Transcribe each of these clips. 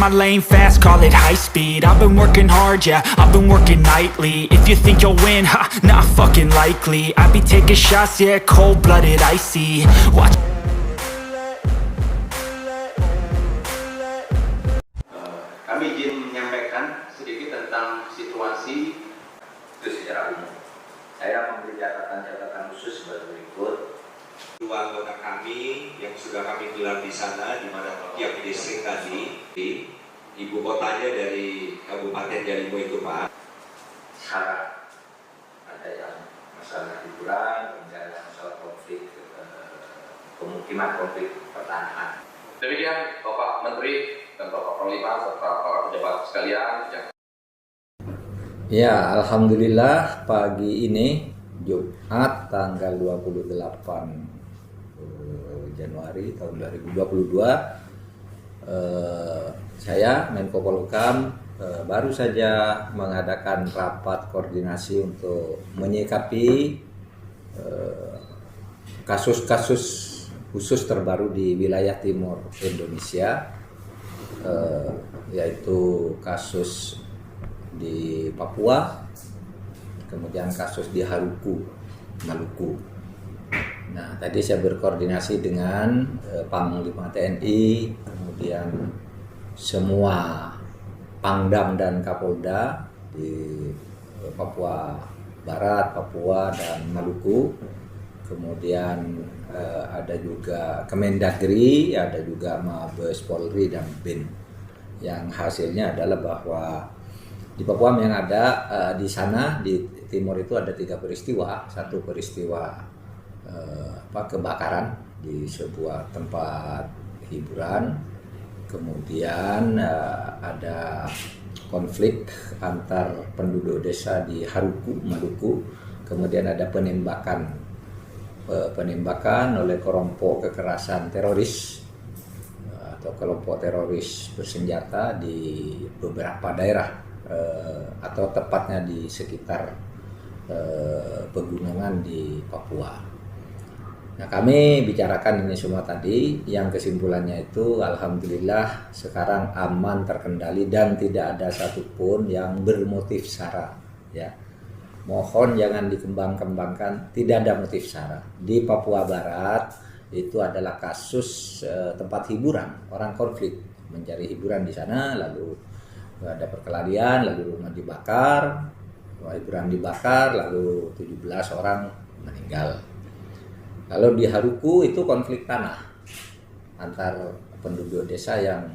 my lane fast, call it high speed. I've been working hard, yeah, I've been working nightly. If you think you'll win, ha, not fucking likely. I be taking shots, yeah, cold-blooded, icy. Watch. Kami izin menyampaikan sedikit tentang situasi itu secara umum. Saya memberi catatan-catatan khusus sebagai berikut. Dua anggota kami yang sudah kami gelar di sana, di mana tiap distrik tadi, di ibu kotanya dari Kabupaten Jalimu itu Pak. Syarat ada yang masalah hiburan, kemudian ada masalah konflik pemukiman, konflik pertanahan. Demikian Bapak Menteri dan Bapak Panglima serta para pejabat sekalian. Ya, alhamdulillah pagi ini Jumat tanggal 28 Januari tahun 2022 saya Menko Polhukam baru saja mengadakan rapat koordinasi untuk menyikapi kasus-kasus khusus terbaru di wilayah timur Indonesia, yaitu kasus di Papua, kemudian kasus di Haruku, Maluku. Nah, tadi saya berkoordinasi dengan Panglima TNI, kemudian semua Pangdam dan Kapolda di Papua Barat, Papua, dan Maluku. Kemudian ada juga Kemendagri, ada juga Mabes Polri dan BIN. Yang hasilnya adalah bahwa di Papua yang ada di sana di timur itu ada 3 peristiwa. Satu peristiwa kebakaran di sebuah tempat hiburan, kemudian ada konflik antar penduduk desa di Haruku, Maluku, kemudian ada penembakan oleh kelompok kekerasan teroris atau kelompok teroris bersenjata di beberapa daerah atau tepatnya di sekitar pegunungan di Papua. Nah, kami bicarakan ini semua tadi, yang kesimpulannya itu alhamdulillah sekarang aman, terkendali, dan tidak ada satupun yang bermotif sara, ya. Mohon jangan dikembang-kembangkan, tidak ada motif sara. Di Papua Barat itu adalah kasus tempat hiburan, orang konflik mencari hiburan di sana, lalu ada perkelahian, lalu rumah dibakar, hiburan dibakar, lalu 17 orang meninggal. Lalu di Haruku itu konflik tanah antar penduduk desa yang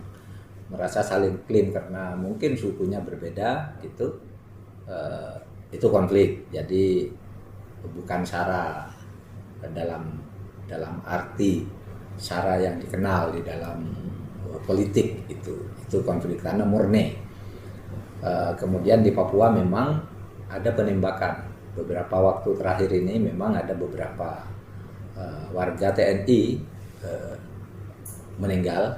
merasa saling klaim karena mungkin sukunya berbeda, itu konflik. Jadi bukan sara dalam arti sara yang dikenal di dalam politik, itu konflik tanah murni. Kemudian di Papua memang ada penembakan. Beberapa waktu terakhir ini memang ada beberapa warga TNI meninggal,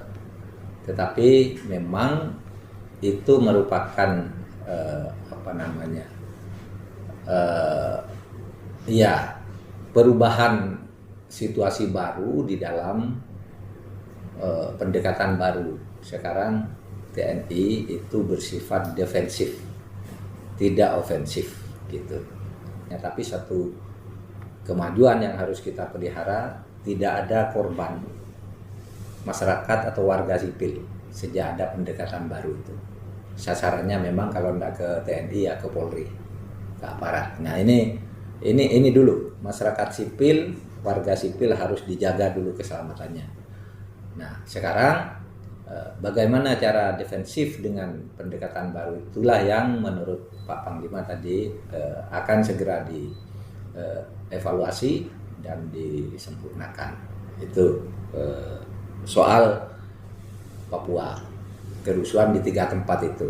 tetapi memang itu merupakan perubahan situasi baru di dalam pendekatan baru. Sekarang TNI itu bersifat defensif, tidak ofensif gitu. Ya, tapi satu kemajuan yang harus kita pelihara, tidak ada korban masyarakat atau warga sipil sejak ada pendekatan baru itu. Sasarannya memang kalau tidak ke TNI ya ke Polri, ke aparat. Nah ini dulu masyarakat sipil, warga sipil harus dijaga dulu keselamatannya. Nah sekarang bagaimana cara defensif dengan pendekatan baru, itulah yang menurut Pak Panglima tadi akan segera evaluasi dan disempurnakan. Itu soal Papua, kerusuhan di 3 tempat itu.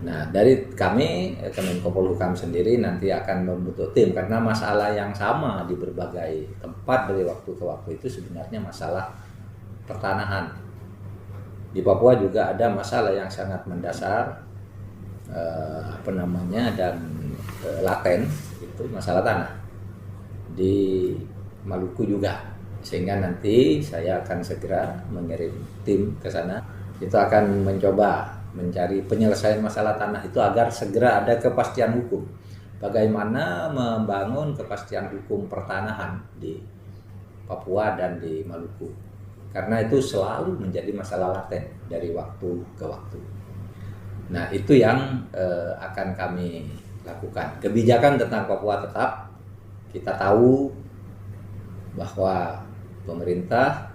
Nah, dari kami Kemenko Polhukam sendiri nanti akan membentuk tim, karena masalah yang sama di berbagai tempat dari waktu ke waktu itu sebenarnya masalah pertanahan. Di Papua juga ada masalah yang sangat mendasar dan laten, itu masalah tanah. Di Maluku juga, sehingga nanti saya akan segera mengirim tim ke sana itu akan mencoba mencari penyelesaian masalah tanah itu agar segera ada kepastian hukum. Bagaimana membangun kepastian hukum pertanahan di Papua dan di Maluku. Karena itu selalu menjadi masalah laten dari waktu ke waktu. Nah, itu yang akan kami lakukan. Kebijakan tentang Papua tetap kita tahu bahwa pemerintah,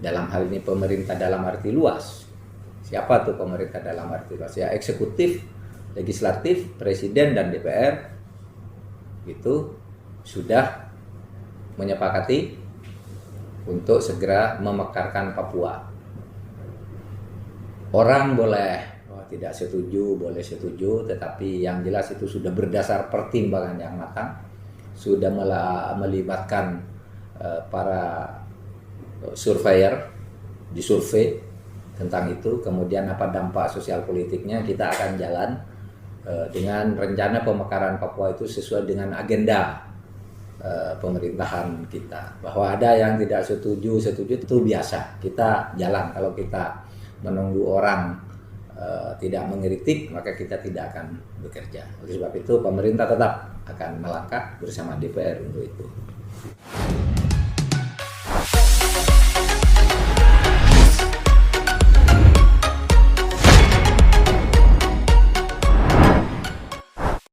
dalam hal ini pemerintah dalam arti luas. Siapa tuh pemerintah dalam arti luas? Ya, eksekutif, legislatif, presiden dan DPR itu sudah menyepakati untuk segera memekarkan Papua. Orang boleh tidak setuju, boleh setuju, tetapi yang jelas itu sudah berdasar pertimbangan yang matang, sudah melibatkan para surveyor, disurvei tentang itu, kemudian apa dampak sosial politiknya, kita akan jalan dengan rencana pemekaran Papua itu sesuai dengan agenda pemerintahan kita. Bahwa ada yang tidak setuju itu biasa, kita jalan. Kalau kita menunggu orang tidak mengkritik, maka kita tidak akan bekerja. Oleh sebab itu pemerintah tetap akan melangkah bersama DPR untuk itu.